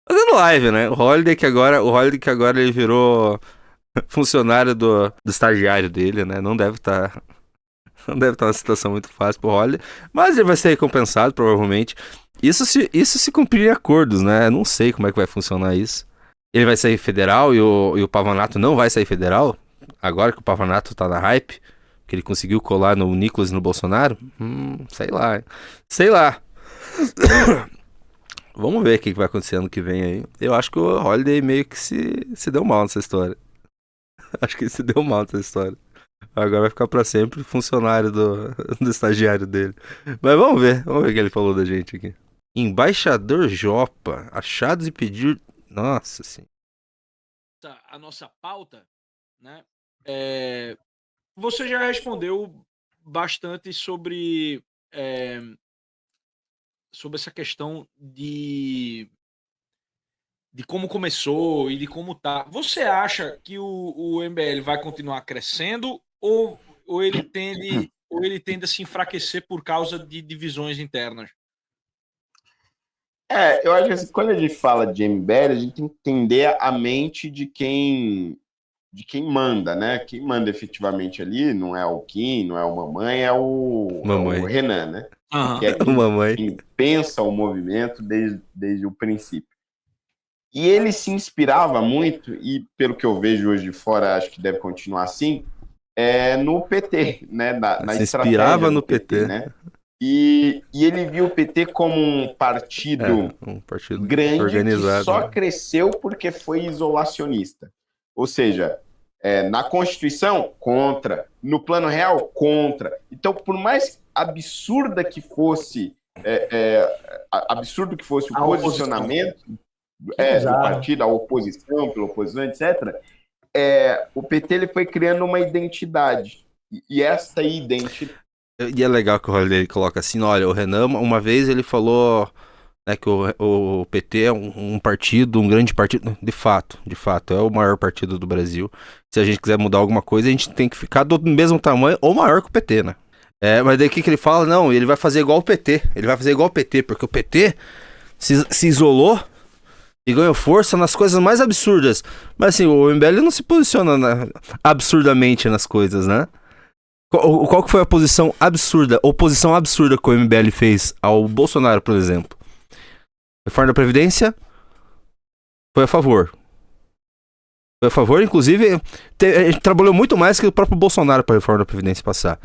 Fazendo live, né? O Holiday que agora ele virou funcionário do estagiário dele, né? Não deve estar uma situação muito fácil pro Holiday, mas ele vai ser recompensado, provavelmente. Isso se cumprir acordos, né? Não sei como é que vai funcionar isso. Ele vai sair federal e o Pavanato não vai sair federal? Agora que o Pavanato tá na hype, que ele conseguiu colar no Nicolas e no Bolsonaro? Sei lá. Sei lá. Vamos ver o que vai acontecer ano que vem aí. Eu acho que o Holiday meio que se deu mal nessa história. Acho que ele se deu mal nessa história. Agora vai ficar pra sempre funcionário do estagiário dele. Mas vamos ver o que ele falou da gente aqui. Embaixador Jopa, achados e pedir. Nossa senhora. A nossa pauta, né? Você já respondeu bastante é, sobre essa questão de como começou e de como tá. Você acha que o MBL vai continuar crescendo ou ele tende a se enfraquecer por causa de divisões internas? Eu acho que assim, quando a gente fala de MBL, a gente tem que entender a mente de quem manda, né? Quem manda efetivamente ali não é o Kim, não é o Mamãe, é o Mamãe. Renan, né? Aham. Que é quem, Mamãe. quem pensa o movimento desde o princípio. E ele se inspirava muito, e pelo que eu vejo hoje de fora, acho que deve continuar assim, no PT, né? Na Se inspirava estratégia do no PT, PT. né? E ele viu o PT como um É, partido um partido grande que organizado, só né? cresceu porque foi isolacionista. Ou seja, na Constituição, contra. No plano real, contra. Então, por mais absurda que fosse, absurdo que fosse o A oposição. posicionamento Que do bizarro. partido, a oposição, pela oposição, etc., o PT ele foi criando uma identidade. E essa identidade. E é legal que o Holiday coloca assim, olha, o Renan, uma vez ele falou, né, que o PT é um partido, um grande partido, de fato, é o maior partido do Brasil. Se a gente quiser mudar alguma coisa, a gente tem que ficar do mesmo tamanho ou maior que o PT, né? Mas daí o que ele fala? Não, ele vai fazer igual o PT, porque o PT se isolou e ganhou força nas coisas mais absurdas. Mas assim, o MBL não se posiciona absurdamente nas coisas, né? Qual que foi a oposição absurda que o MBL fez ao Bolsonaro, por exemplo? Reforma da Previdência, foi a favor. Foi a favor, inclusive, a gente trabalhou muito mais que o próprio Bolsonaro para a reforma da Previdência passar.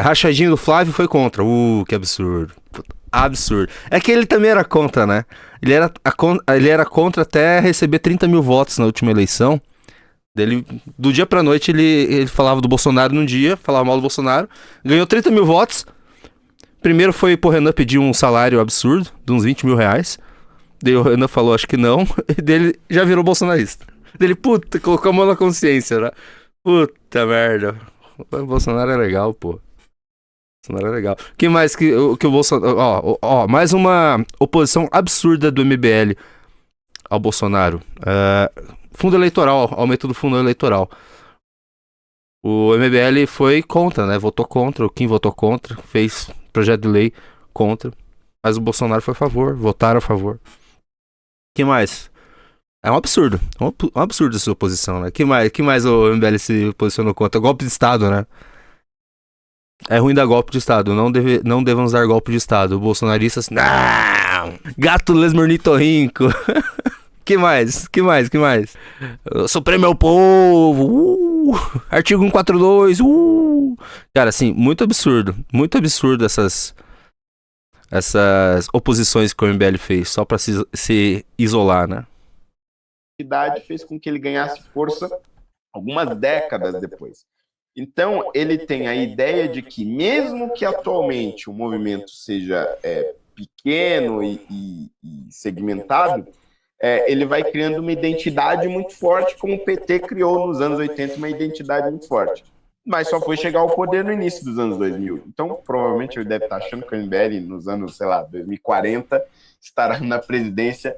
Rachadinho do Flávio foi contra. Que absurdo. Absurdo. É que ele também era contra, né? Ele era contra até receber 30 mil votos na última eleição. Do dia pra noite ele falava do Bolsonaro num dia, falava mal do Bolsonaro, ganhou 30 mil votos. Primeiro foi pro Renan pedir um salário absurdo, de uns 20 mil reais. Daí o Renan falou, acho que não. E dele já virou bolsonarista. Dele, puta, colocou a mão na consciência, né? Puta merda. O Bolsonaro é legal, pô. Bolsonaro é legal. Quem mais que o Bolsonaro. Mais uma oposição absurda do MBL ao Bolsonaro. Fundo eleitoral, aumento do fundo eleitoral. O MBL foi contra, né? Votou contra, o Kim votou contra, fez projeto de lei contra. Mas o Bolsonaro foi a favor, votaram a favor. Que mais? É um absurdo. Um absurdo essa oposição, né? Que mais o MBL se posicionou contra? Golpe de Estado, né? É ruim dar golpe de Estado. Não devemos dar golpe de Estado. Bolsonaristas. Não! Gato lesmornitorrinco. Que mais? Supremo é o povo. Artigo 142. Cara, assim, muito absurdo. Muito absurdo essas oposições que o MBL fez só pra se isolar, né? Idade fez com que ele ganhasse força algumas décadas depois. Então, ele tem a ideia de que, mesmo que atualmente o movimento seja pequeno e segmentado, ele vai criando uma identidade muito forte, como o PT criou nos anos 80 uma identidade muito forte. Mas só foi chegar ao poder no início dos anos 2000. Então, provavelmente, ele deve estar achando que o MBL, nos anos, sei lá, 2040, estará na presidência.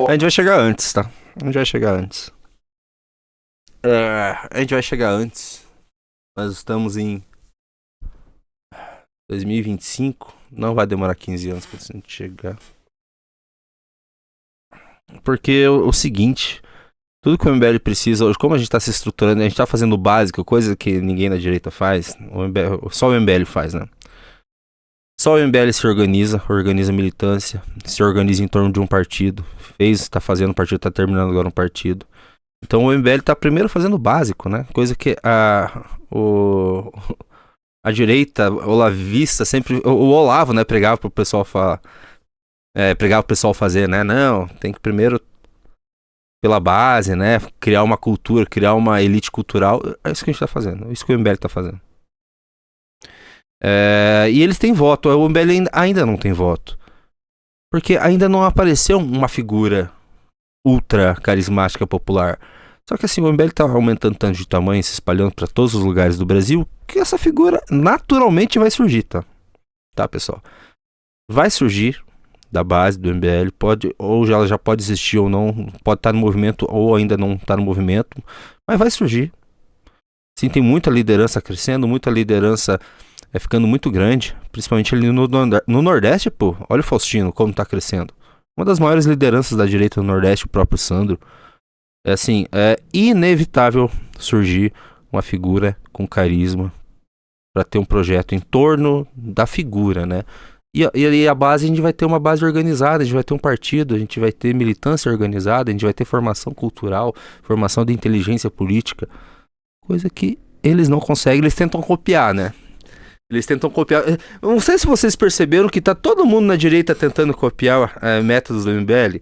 A gente vai chegar antes, tá? A gente vai chegar antes. Nós estamos em 2025. Não vai demorar 15 anos pra gente chegar. Porque o seguinte, tudo que o MBL precisa hoje, como a gente tá se estruturando, a gente tá fazendo o básico, coisa que ninguém na direita faz, só o MBL faz, né? Só o MBL se organiza militância, se organiza em torno de um partido, tá fazendo um partido, tá terminando agora um partido. Então o MBL tá primeiro fazendo o básico, né? Coisa que a direita olavista sempre, o Olavo, né, pregava pro pessoal fazer, né? Não, tem que primeiro pela base, né? Criar uma cultura, criar uma elite cultural. É isso que a gente tá fazendo, é isso que o MBL tá fazendo. E eles têm voto, o MBL ainda não tem voto. Porque ainda não apareceu uma figura ultra carismática popular. Só que assim, o MBL tá aumentando tanto de tamanho, se espalhando para todos os lugares do Brasil, que essa figura naturalmente vai surgir, tá? Tá, pessoal? Vai surgir da base do MBL, ou ela já pode existir ou não, pode estar no movimento ou ainda não está no movimento, mas vai surgir. Sim, tem muita liderança crescendo, muita liderança ficando muito grande, principalmente ali no Nordeste, pô. Olha o Faustino, como tá crescendo. Uma das maiores lideranças da direita no Nordeste, o próprio Sandro. É inevitável surgir uma figura com carisma para ter um projeto em torno da figura, né? E a base, a gente vai ter uma base organizada, a gente vai ter um partido, a gente vai ter militância organizada, a gente vai ter formação cultural, formação de inteligência política, coisa que eles não conseguem, eles tentam copiar, né? Eles tentam copiar. Não sei se vocês perceberam que tá todo mundo na direita tentando copiar métodos do MBL.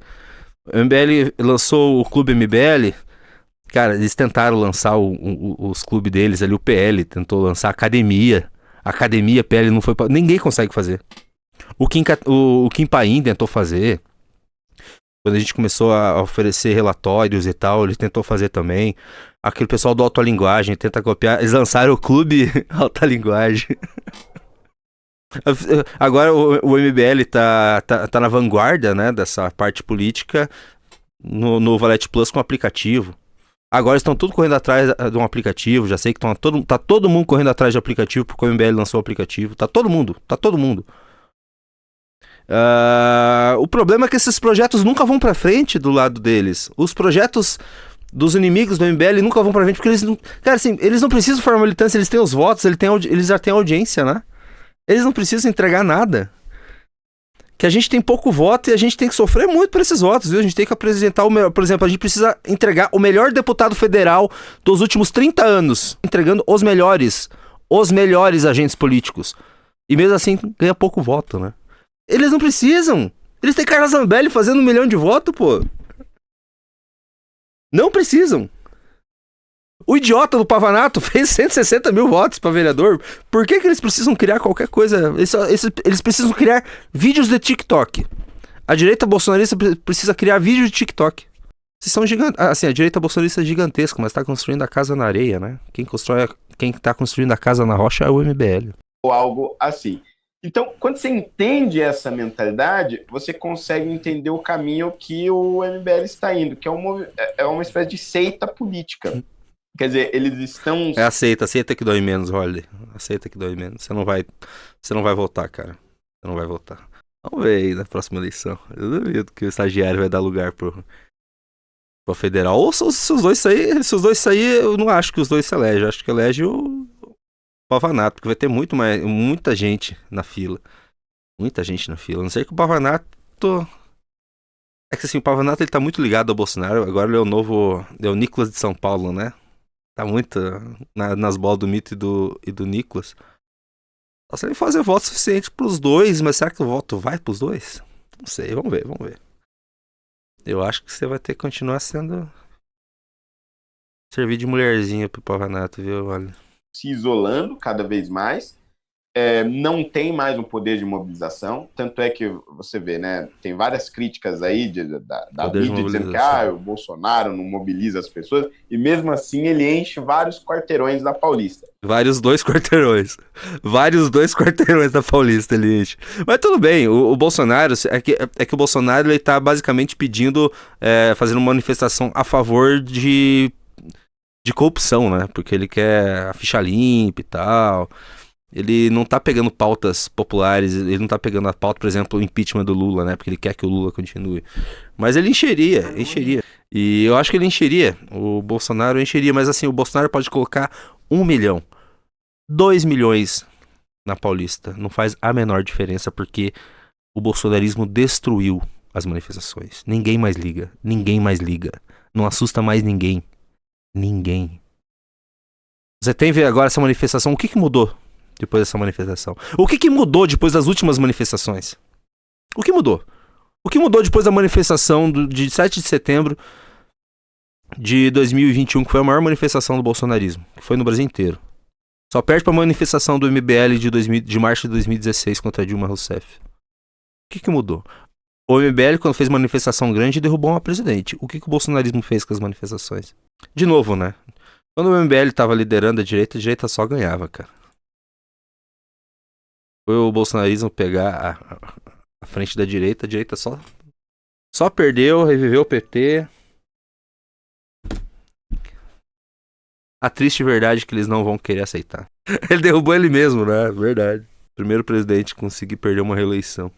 O MBL lançou o Clube MBL. Cara, eles tentaram lançar os clubes deles ali. O PL tentou lançar a Academia. Academia, PL não foi. Ninguém consegue fazer. O Kim Paim tentou fazer. Quando a gente começou a oferecer relatórios e tal, ele tentou fazer também. Aquele pessoal do Alta Linguagem tenta copiar. Eles lançaram o Clube Alta Linguagem. Agora o MBL tá na vanguarda, né, dessa parte política no Valete Plus com aplicativo. Agora estão tudo correndo atrás de um aplicativo. Já sei que tá todo mundo correndo atrás de aplicativo porque o MBL lançou o aplicativo. Tá todo mundo. O problema é que esses projetos nunca vão pra frente do lado deles. Os projetos dos inimigos do MBL nunca vão pra frente porque eles não... Cara, assim, eles não precisam formar militância, eles têm os votos, eles já têm audiência, né? Eles não precisam entregar nada. Que a gente tem pouco voto e a gente tem que sofrer muito por esses votos, viu? A gente tem que apresentar o melhor. Por exemplo, a gente precisa entregar o melhor deputado federal dos últimos 30 anos. Entregando os melhores agentes políticos. E mesmo assim, ganha pouco voto, né? Eles não precisam. Eles têm Carla Zambelli fazendo 1 milhão de votos, pô. Não precisam. O idiota do Pavanato fez 160 mil votos pra vereador. Por que eles precisam criar qualquer coisa? Eles precisam criar vídeos de TikTok. A direita bolsonarista precisa criar vídeos de TikTok. Vocês são gigantes. Assim, a direita bolsonarista é gigantesca, mas tá construindo a casa na areia, né? Quem tá construindo a casa na rocha é o MBL. Ou algo assim. Então, quando você entende essa mentalidade, você consegue entender o caminho que o MBL está indo, que é uma espécie de seita política. Quer dizer, eles estão... Aceita que dói menos, Holly. Aceita que dói menos. Você não vai votar, cara. Você não vai votar. Vamos ver aí na próxima eleição. Eu duvido que o estagiário vai dar lugar pro federal. Ou se os dois sair, eu não acho que os dois se elegem. Eu acho que elege o Pavanato, porque vai ter muita gente na fila. Muita gente na fila. A não ser que o Pavanato... É que assim, o Pavanato ele tá muito ligado ao Bolsonaro. Agora ele é o Nicolas de São Paulo, né? Tá muito nas bolas do Mito e do Nicolas. Só se ele fazer voto suficiente pros dois, mas será que o voto vai pros dois? Não sei, vamos ver. Eu acho que você vai ter que continuar sendo... servir de mulherzinha pro Pavanato, viu? Olha. Se isolando cada vez mais. Não tem mais um poder de mobilização, tanto é que você vê, né, tem várias críticas aí da mídia dizendo que o Bolsonaro não mobiliza as pessoas, e mesmo assim ele enche vários quarteirões da Paulista. Vários dois quarteirões da Paulista ele enche. Mas tudo bem, o Bolsonaro, é que o Bolsonaro ele tá basicamente pedindo, fazendo uma manifestação a favor de corrupção, né, porque ele quer a ficha limpa e tal... Ele não tá pegando pautas populares, ele não tá pegando a pauta, por exemplo, o impeachment do Lula, né? Porque ele quer que o Lula continue. Mas ele encheria. E eu acho que ele encheria. O Bolsonaro encheria, mas assim, o Bolsonaro pode colocar 1 milhão, 2 milhões na Paulista. Não faz a menor diferença, porque o bolsonarismo destruiu as manifestações. Ninguém mais liga. Não assusta mais ninguém. Você tem ver agora essa manifestação, o que mudou depois dessa manifestação? O que mudou depois das últimas manifestações? O que mudou? O que mudou depois da manifestação de 7 de setembro de 2021, que foi a maior manifestação do bolsonarismo, que foi no Brasil inteiro? Só perde para a manifestação do MBL de março de 2016 contra Dilma Rousseff. O que mudou? O MBL, quando fez manifestação grande, derrubou uma presidente. O que o bolsonarismo fez com as manifestações? De novo, né? Quando o MBL estava liderando a direita só ganhava, cara. Foi o bolsonarismo pegar a frente da direita, a direita só perdeu, reviveu o PT. A triste verdade é que eles não vão querer aceitar. Ele derrubou ele mesmo, né? Verdade. Primeiro presidente a conseguir perder uma reeleição.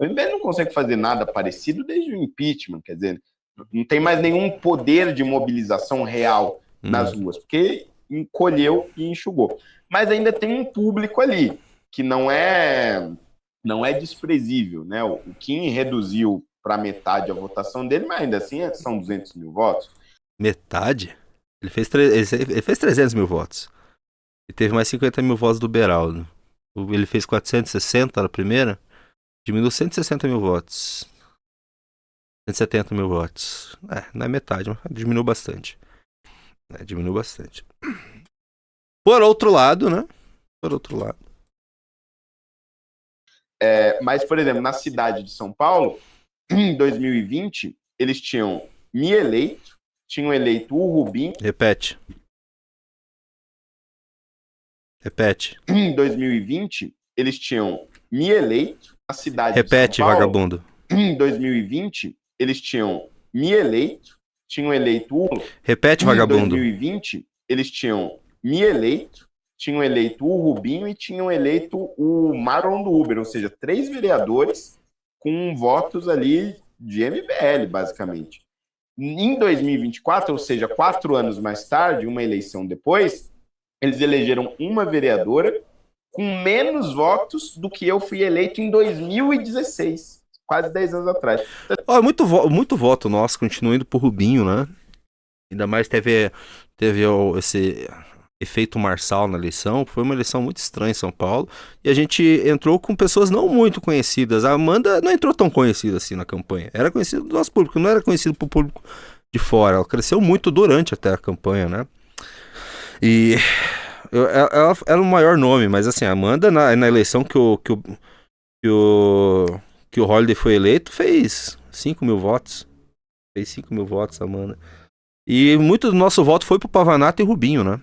O MBL não consegue fazer nada parecido desde o impeachment, quer dizer, não tem mais nenhum poder de mobilização real nas ruas, porque encolheu e enxugou. Mas ainda tem um público ali, que não é desprezível, né? O Kim reduziu para metade a votação dele, mas ainda assim são 200 mil votos. Metade? Ele fez 300 mil votos. E teve mais 50 mil votos do Beraldo. Ele fez 460 na primeira. Diminuiu 160 mil votos. 170 mil votos. Não é metade, mas diminuiu bastante. Por outro lado, né? Mas, por exemplo, na cidade de São Paulo, em 2020, eles tinham me eleito, tinham eleito o Rubinho. Repete. Em 2020, eles tinham me eleito, a cidade Repete, de São Paulo. vagabundo. Em 2020, eles tinham me eleito, tinham eleito o... Repete, vagabundo. Em 2020, eles tinham me eleito, tinham eleito o Rubinho e tinham eleito o Marlon do Uber, ou seja, 3 vereadores com votos ali de MBL, basicamente. Em 2024, ou seja, 4 anos mais tarde, uma eleição depois, eles elegeram uma vereadora com menos votos do que eu fui eleito em 2016, quase 10 anos atrás. Muito voto nosso, continua indo pro Rubinho, né? Ainda mais teve esse efeito Marçal na eleição. Foi uma eleição muito estranha em São Paulo. E a gente entrou com pessoas não muito conhecidas. A Amanda não entrou tão conhecida assim na campanha. Era conhecida do nosso público, não era conhecida pro público de fora. Ela cresceu muito durante até a campanha, né? E ela era o maior nome, mas assim, a Amanda na eleição que o Holliday foi eleito, fez 5 mil votos. Fez 5 mil votos, Amanda. E muito do nosso voto foi pro Pavanato e Rubinho, né?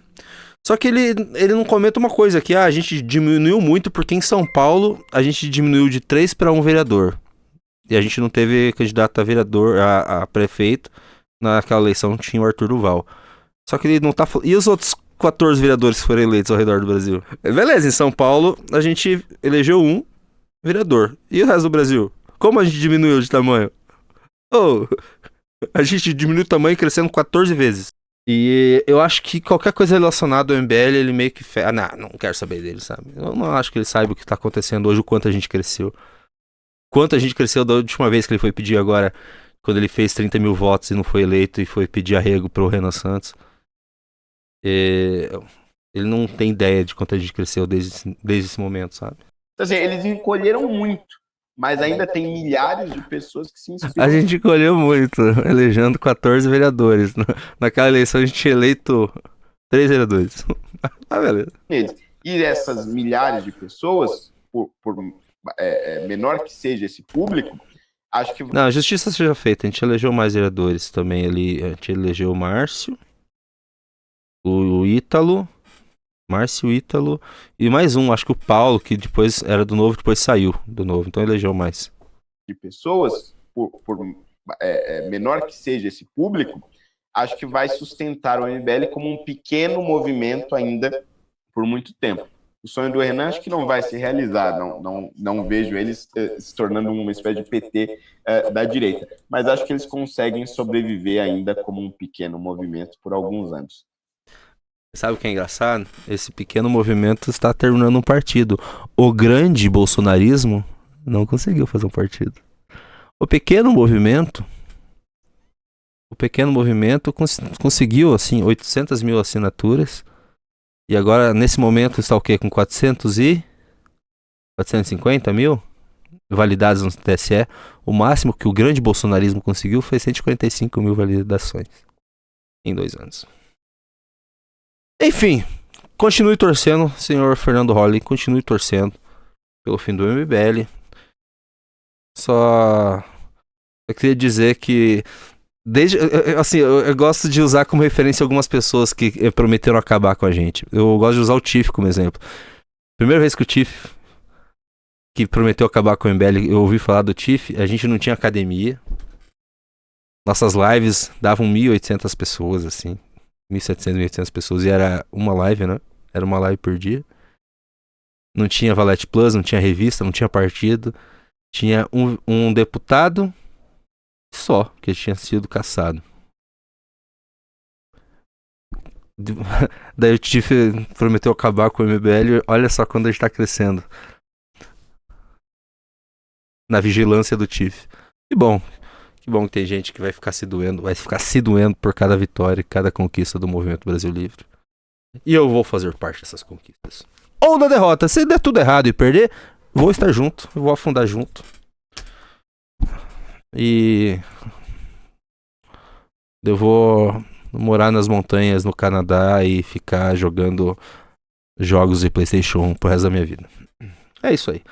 Só que ele não comenta uma coisa, que a gente diminuiu muito, porque em São Paulo a gente diminuiu de 3 para 1 vereador. E a gente não teve candidato a vereador, a prefeito. Naquela eleição tinha o Arthur Duval. Só que ele não tá... E os outros 14 vereadores que foram eleitos ao redor do Brasil? Beleza, em São Paulo a gente elegeu um vereador. E o resto do Brasil? Como a gente diminuiu de tamanho? A gente diminuiu o tamanho crescendo 14 vezes. E eu acho que qualquer coisa relacionada ao MBL, ele meio que... não quero saber dele, sabe? Eu não acho que ele saiba o que tá acontecendo hoje, o quanto a gente cresceu. Quanto a gente cresceu da última vez que ele foi pedir agora, quando ele fez 30 mil votos e não foi eleito e foi pedir arrego pro Renan Santos. Ele não tem ideia de quanto a gente cresceu desde esse momento, sabe? Então, assim, eles encolheram muito, mas ainda tem milhares de pessoas que se inspiram. A gente encolheu muito, elegendo 14 vereadores. Naquela eleição a gente tinha eleito 3 vereadores. Beleza. E essas milhares de pessoas, por menor que seja esse público, acho que... Não, a justiça seja feita. A gente elegeu mais vereadores também ali. A gente elegeu o Márcio, o Ítalo, e mais um, acho que o Paulo, que depois era do Novo, depois saiu do Novo, então elegeu mais. De pessoas, por menor que seja esse público, acho que vai sustentar o MBL como um pequeno movimento ainda por muito tempo. O sonho do Renan acho que não vai se realizar, não vejo eles se tornando uma espécie de PT da direita, mas acho que eles conseguem sobreviver ainda como um pequeno movimento por alguns anos. Sabe o que é engraçado? Esse pequeno movimento está terminando um partido. O grande bolsonarismo não conseguiu fazer um partido. O pequeno movimento conseguiu, assim, 800 mil assinaturas. E agora, nesse momento, está o quê? Com 450 mil validados no TSE. O máximo que o grande bolsonarismo conseguiu foi 145 mil validações em 2 anos. Enfim, continue torcendo, senhor Fernando Holly. Continue torcendo pelo fim do MBL. Só eu queria dizer que assim, eu gosto de usar como referência algumas pessoas que prometeram acabar com a gente. Eu gosto de usar o Tiff como exemplo. Primeira vez que o Tiff, que prometeu acabar com o MBL, eu ouvi falar do Tiff, a gente não tinha academia. Nossas lives davam 1.800 pessoas, assim. 1.700, 1.800 pessoas. E era uma live, né? Era uma live por dia. Não tinha Valete Plus, não tinha revista, não tinha partido. Tinha um deputado só, que tinha sido cassado. Daí o Tiff prometeu acabar com o MBL. Olha só quando a gente tá crescendo. Na vigilância do Tiff. Que bom que tem gente que vai ficar se doendo por cada vitória, cada conquista do Movimento Brasil Livre. E eu vou fazer parte dessas conquistas. Ou da derrota. Se der tudo errado e perder, vou estar junto, eu vou afundar junto. E eu vou morar nas montanhas no Canadá e ficar jogando jogos de PlayStation 1 pro resto da minha vida. É isso aí.